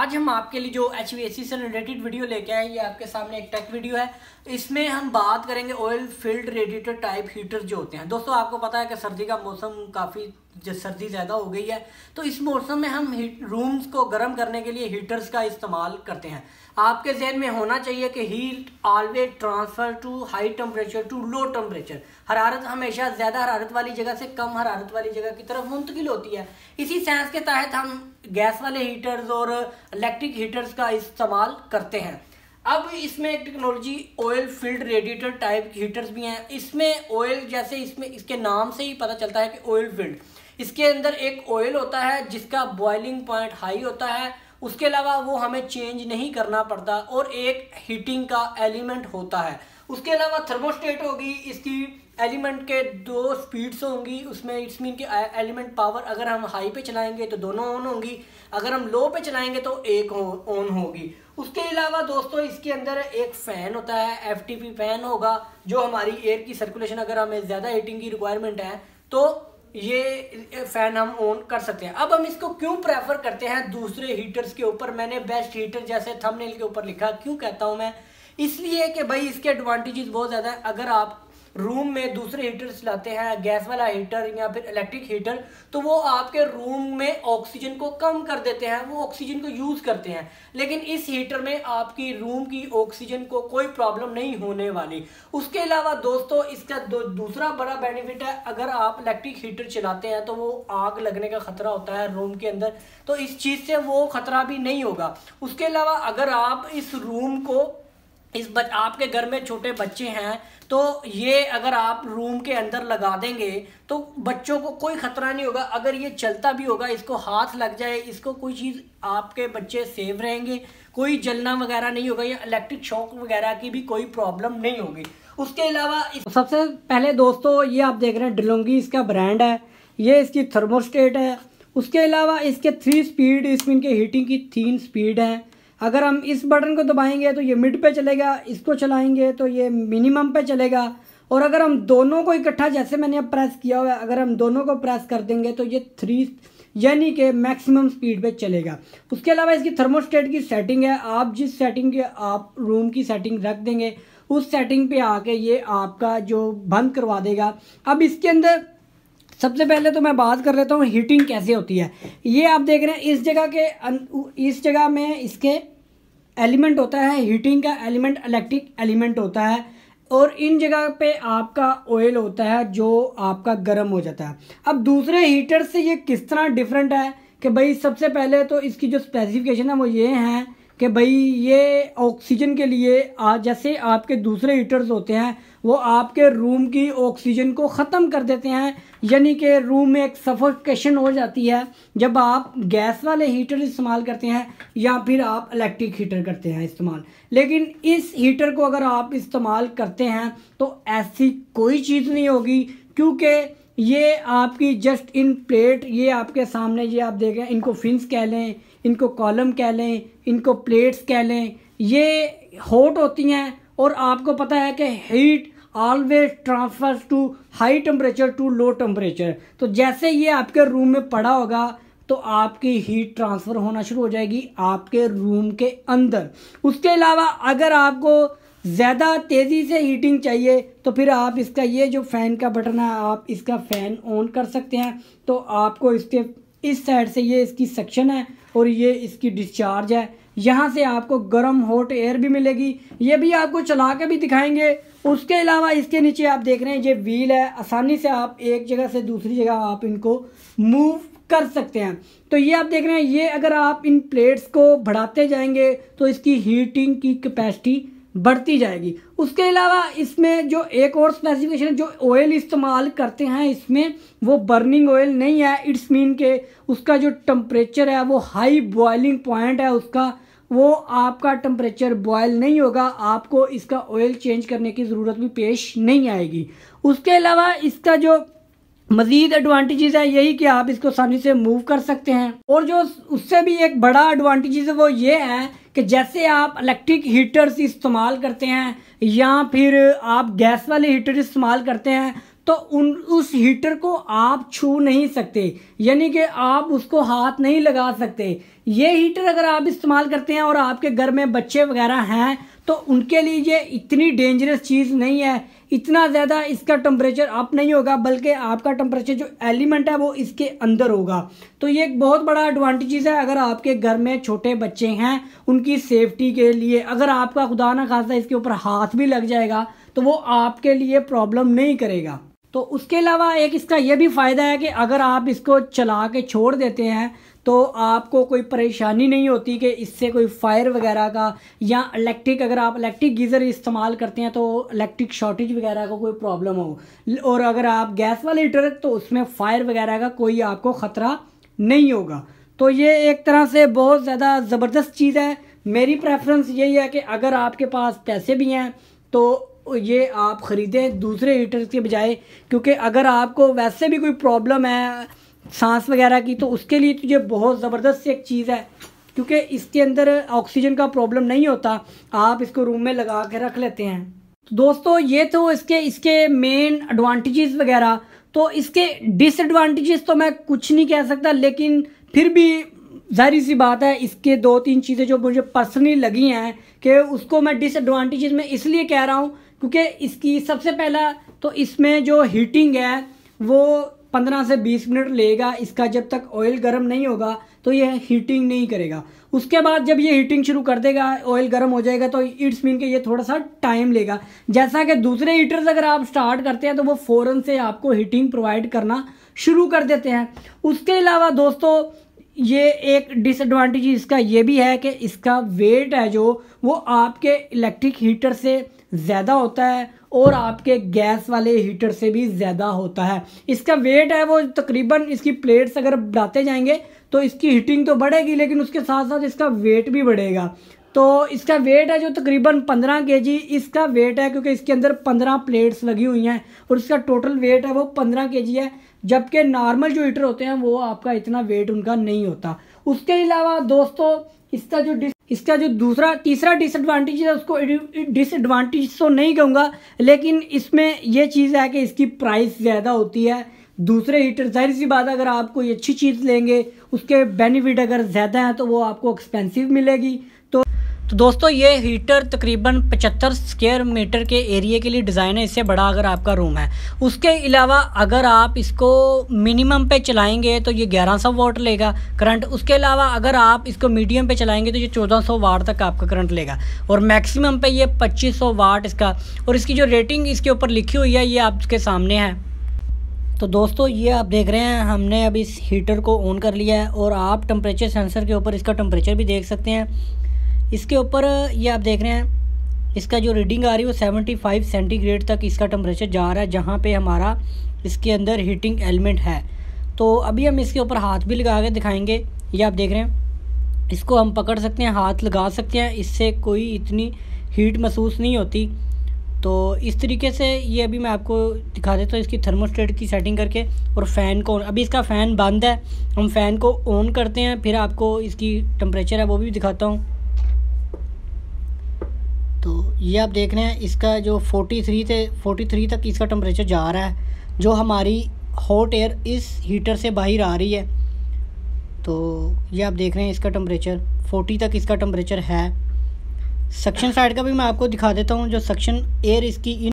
आज हम आपके लिए जो HVAC से रिलेटेड वीडियो लेके आए, ये आपके सामने एक टेक वीडियो है। इसमें हम बात करेंगे oil field radiator type heater जो होते हैं। दोस्तों आपको पता है कि सर्दी का मौसम काफ़ी सर्दी ज़्यादा हो गई है, तो इस मौसम में हम रूम्स को गर्म करने के लिए हीटर्स का इस्तेमाल करते हैं। आपके जहन में होना चाहिए कि heat always transfer to high temperature to low temperature. हरारत हमेशा ज़्यादा हरारत वाली जगह से कम हरारत वाली जगह की तरफ मुंतकिल होती है। इसी साइंस के तहत हम गैस वाले हीटर्स और इलेक्ट्रिक हीटर्स का इस्तेमाल करते हैं। अब इसमें एक technology oil field radiator type heaters भी हैं। इसमें ऑयल जैसे इसमें इसके नाम से ही पता चलता है कि ऑयल फील्ड, इसके अंदर एक ऑयल होता है जिसका बॉइलिंग पॉइंट हाई होता है। उसके अलावा वो हमें चेंज नहीं करना पड़ता और एक हीटिंग का एलिमेंट होता है। उसके अलावा थर्मोस्टेट होगी, इसकी एलिमेंट के 2 स्पीड्स होंगी। उसमें इट्स मीन कि एलिमेंट पावर अगर हम हाई पे चलाएंगे तो दोनों ऑन होंगी, अगर हम लो पे चलाएंगे तो एक ऑन होगी। उसके अलावा दोस्तों इसके अंदर एक फ़ैन होता है, FTP फैन होगा, जो हमारी एयर की सर्कुलेशन, अगर हमें ज़्यादा हीटिंग की रिक्वायरमेंट है तो ये फ़ैन हम ऑन कर सकते हैं। अब हम इसको क्यों प्रेफर करते हैं दूसरे हीटर्स के ऊपर? मैंने बेस्ट हीटर जैसे थंबनेल के ऊपर लिखा, क्यों कहता हूँ मैं? इसलिए कि भाई इसके एडवांटेजेस बहुत ज़्यादा है। अगर आप रूम में दूसरे हीटर चलाते हैं, गैस वाला हीटर या फिर इलेक्ट्रिक हीटर, तो वो आपके रूम में ऑक्सीजन को कम कर देते हैं, वो ऑक्सीजन को यूज़ करते हैं। लेकिन इस हीटर में आपकी रूम की ऑक्सीजन को कोई प्रॉब्लम नहीं होने वाली। उसके अलावा दोस्तों इसका दूसरा बड़ा बेनिफिट है, अगर आप इलेक्ट्रिक हीटर चलाते हैं तो वो आग लगने का खतरा होता है रूम के अंदर, तो इस चीज़ से वो खतरा भी नहीं होगा। उसके अलावा अगर आप इस रूम को आपके घर में छोटे बच्चे हैं तो ये अगर आप रूम के अंदर लगा देंगे तो बच्चों को कोई खतरा नहीं होगा। अगर ये चलता भी होगा, इसको हाथ लग जाए, इसको कोई चीज़, आपके बच्चे सेफ रहेंगे, कोई जलना वगैरह नहीं होगा या इलेक्ट्रिक शॉक वगैरह की भी कोई प्रॉब्लम नहीं होगी। उसके अलावा सबसे पहले दोस्तों ये आप देख रहे हैं डिलोंगी इसका ब्रांड है, ये इसकी थर्मोस्टेट है। उसके अलावा इसके 3 स्पीड, इसमें इनके हीटिंग की 3 स्पीड है। अगर हम इस बटन को दबाएंगे तो ये मिड पे चलेगा, इसको चलाएंगे तो ये मिनिमम पे चलेगा। और अगर हम दोनों को इकट्ठा, जैसे मैंने अब प्रेस किया हुआ है, अगर हम दोनों को प्रेस कर देंगे तो ये 3 यानी कि मैक्सिमम स्पीड पे चलेगा। उसके अलावा इसकी थर्मोस्टेट की सेटिंग है, आप जिस सेटिंग के आप रूम की सेटिंग रख देंगे उस सेटिंग पे आके ये आपका जो बंद करवा देगा। अब इसके अंदर सबसे पहले तो मैं बात कर लेता हूँ हीटिंग कैसे होती है। ये आप देख रहे हैं इस जगह में इसके एलिमेंट होता है, हीटिंग का एलिमेंट, इलेक्ट्रिक एलिमेंट होता है, और इन जगह पे आपका ऑयल होता है जो आपका गर्म हो जाता है। अब दूसरे हीटर से ये किस तरह डिफरेंट है कि भाई सबसे पहले तो इसकी जो स्पेसिफिकेशन है वो ये है कि भाई ये ऑक्सीजन के लिए जैसे आपके दूसरे हीटर्स होते हैं वो आपके रूम की ऑक्सीजन को ख़त्म कर देते हैं, यानी कि रूम में एक सफोकेशन हो जाती है जब आप गैस वाले हीटर इस्तेमाल करते हैं या फिर आप इलेक्ट्रिक हीटर करते हैं इस्तेमाल। लेकिन इस हीटर को अगर आप इस्तेमाल करते हैं तो ऐसी कोई चीज़ नहीं होगी, क्योंकि ये आपकी जस्ट इन प्लेट, ये आपके सामने ये आप देखें, इनको फिन्स कह लें, इनको कॉलम कह लें, इनको प्लेट्स कह लें, ये हॉट होती हैं और आपको पता है कि heat always transfer to high temperature to low temperature. तो जैसे ये आपके रूम में पड़ा होगा तो आपकी हीट ट्रांसफ़र होना शुरू हो जाएगी आपके रूम के अंदर। उसके अलावा अगर आपको ज़्यादा तेज़ी से हीटिंग चाहिए तो फिर आप इसका ये जो फ़ैन का बटन है, आप इसका फ़ैन ऑन कर सकते हैं। तो आपको इसके इस साइड से ये इसकी सेक्शन है और ये इसकी डिस्चार्ज है, यहाँ से आपको गर्म हॉट एयर भी मिलेगी। ये भी आपको चला के भी दिखाएंगे। उसके अलावा इसके नीचे आप देख रहे हैं ये व्हील है, आसानी से आप एक जगह से दूसरी जगह आप इनको मूव कर सकते हैं। तो ये आप देख रहे हैं, ये अगर आप इन प्लेट्स को बढ़ाते जाएंगे तो इसकी हीटिंग की कैपेसिटी बढ़ती जाएगी। उसके अलावा इसमें जो एक और स्पेसिफिकेशन, जो ऑयल इस्तेमाल करते हैं इसमें वो बर्निंग ऑयल नहीं है। इट्स मीन के उसका जो टेम्परेचर है वो हाई बॉइलिंग पॉइंट है उसका, वो आपका टेम्परेचर बॉयल नहीं होगा, आपको इसका ऑयल चेंज करने की ज़रूरत भी पेश नहीं आएगी। उसके अलावा इसका जो मज़ीद एडवांटेजेस है यही कि आप इसको आसानी से मूव कर सकते हैं। और जो उससे भी एक बड़ा एडवांटेजेस है वो ये है कि जैसे आप इलेक्ट्रिक हीटर्स इस्तेमाल करते हैं या फिर आप गैस वाले हीटर इस्तेमाल करते हैं तो उस हीटर को आप छू नहीं सकते, यानी कि आप उसको हाथ नहीं लगा सकते। ये हीटर अगर आप इस्तेमाल करते हैं और आपके घर में बच्चे वगैरह हैं तो उनके लिए ये इतनी डेंजरस चीज़ नहीं है। इतना ज़्यादा इसका टेम्परेचर अप नहीं होगा, बल्कि आपका टेम्परेचर जो एलिमेंट है वो इसके अंदर होगा। तो ये एक बहुत बड़ा एडवांटेज है अगर आपके घर में छोटे बच्चे हैं उनकी सेफ्टी के लिए। अगर आपका खुदा ना खास्ता इसके ऊपर हाथ भी लग जाएगा तो वो आपके लिए प्रॉब्लम नहीं करेगा। तो उसके अलावा एक इसका ये भी फ़ायदा है कि अगर आप इसको चला के छोड़ देते हैं तो आपको कोई परेशानी नहीं होती कि इससे कोई फायर वगैरह का, या इलेक्ट्रिक, अगर आप इलेक्ट्रिक गीज़र इस्तेमाल करते हैं तो इलेक्ट्रिक शॉर्टेज वगैरह का कोई प्रॉब्लम हो, और अगर आप गैस वाले हीटर तो उसमें फायर वगैरह का कोई आपको ख़तरा नहीं होगा। तो ये एक तरह से बहुत ज़्यादा ज़बरदस्त चीज़ है। मेरी प्रेफरेंस यही है कि अगर आपके पास पैसे भी हैं तो ये आप ख़रीदें दूसरे हीटर के बजाय, क्योंकि अगर आपको वैसे भी कोई प्रॉब्लम है सांस वगैरह की तो उसके लिए तो ये बहुत ज़बरदस्त एक चीज़ है, क्योंकि इसके अंदर ऑक्सीजन का प्रॉब्लम नहीं होता, आप इसको रूम में लगा के रख लेते हैं। तो दोस्तों ये तो इसके मेन एडवांटेजेस वगैरह। तो इसके डिसएडवांटेजेस तो मैं कुछ नहीं कह सकता, लेकिन फिर भी जाहिर सी बात है इसके 2-3 चीज़ें जो मुझे पर्सनली लगी हैं कि उसको मैं डिसएडवांटेजेस में इसलिए कह रहा हूँ क्योंकि इसकी सबसे पहला तो इसमें जो हीटिंग है वो 15 से 20 मिनट लेगा इसका, जब तक ऑयल गर्म नहीं होगा तो ये हीटिंग नहीं करेगा। उसके बाद जब ये हीटिंग शुरू कर देगा, ऑयल गर्म हो जाएगा, तो इट्स मीन कि ये थोड़ा सा टाइम लेगा। जैसा कि दूसरे हीटर्स अगर आप स्टार्ट करते हैं तो वो फ़ौरन से आपको हीटिंग प्रोवाइड करना शुरू कर देते हैं। उसके अलावा दोस्तों ये एक डिसएडवांटेज इसका ये भी है कि इसका वेट है जो वो आपके इलेक्ट्रिक हीटर से ज़्यादा होता है और आपके गैस वाले हीटर से भी ज़्यादा होता है। इसका वेट है वो तकरीबन, इसकी प्लेट्स अगर बढ़ाते जाएंगे तो इसकी हीटिंग तो बढ़ेगी, लेकिन उसके साथ साथ इसका वेट भी बढ़ेगा। तो इसका वेट है जो तकरीबन 15 kg इसका वेट है, क्योंकि इसके अंदर 15 प्लेट्स लगी हुई हैं और इसका टोटल वेट है वो 15 kg है, जबकि नॉर्मल जो हीटर होते हैं वो आपका इतना वेट उनका नहीं होता। उसके अलावा दोस्तों इसका जो तीसरा डिसएडवांटेज है उसको डिसएडवांटेज तो नहीं कहूँगा, लेकिन इसमें यह चीज़ है कि इसकी प्राइस ज़्यादा होती है दूसरे हीटर। जाहिर सी बात है अगर आप कोई अच्छी चीज़ लेंगे उसके बेनिफिट अगर ज़्यादा हैं तो वो आपको एक्सपेंसिव मिलेगी। तो दोस्तों ये हीटर तकरीबन 75 स्क्वायर मीटर के एरिया के लिए डिज़ाइन है, इससे बड़ा अगर आपका रूम है। उसके अलावा अगर आप इसको मिनिमम पे चलाएंगे तो ये 1100 वाट लेगा करंट। उसके अलावा अगर आप इसको मीडियम पे चलाएंगे तो ये 1400 वाट तक आपका करंट लेगा, और मैक्सिमम पे ये 2500 वाट इसका। और इसकी जो रेटिंग इसके ऊपर लिखी हुई है ये आपके सामने है। तो दोस्तों ये आप देख रहे हैं हमने अब इस हीटर को ऑन कर लिया है, और आप टेम्परेचर सेंसर के ऊपर इसका टेम्परेचर भी देख सकते हैं। इसके ऊपर ये आप देख रहे हैं इसका जो रीडिंग आ रही है वो 75 सेंटीग्रेड तक इसका टेम्परेचर जा रहा है, जहाँ पे हमारा इसके अंदर हीटिंग एलिमेंट है। तो अभी हम इसके ऊपर हाथ भी लगा के दिखाएंगे। ये आप देख रहे हैं इसको हम पकड़ सकते हैं, हाथ लगा सकते हैं, इससे कोई इतनी हीट महसूस नहीं होती। तो इस तरीके से ये अभी मैं आपको दिखा देता हूँ इसकी थर्मोस्टेट की सेटिंग करके। और फ़ैन को, अभी इसका फ़ैन बंद है, हम फ़ैन को ऑन करते हैं फिर आपको इसकी टेम्परेचर है वो भी दिखाता हूँ। तो ये आप देख रहे हैं इसका जो 43 तक इसका टेम्परेचर जा रहा है, जो हमारी हॉट एयर इस हीटर से बाहर आ रही है। तो ये आप देख रहे हैं इसका टेम्परेचर 40 तक इसका टेम्परेचर है। सक्शन साइड का भी मैं आपको दिखा देता हूँ, जो सक्शन एयर इसकी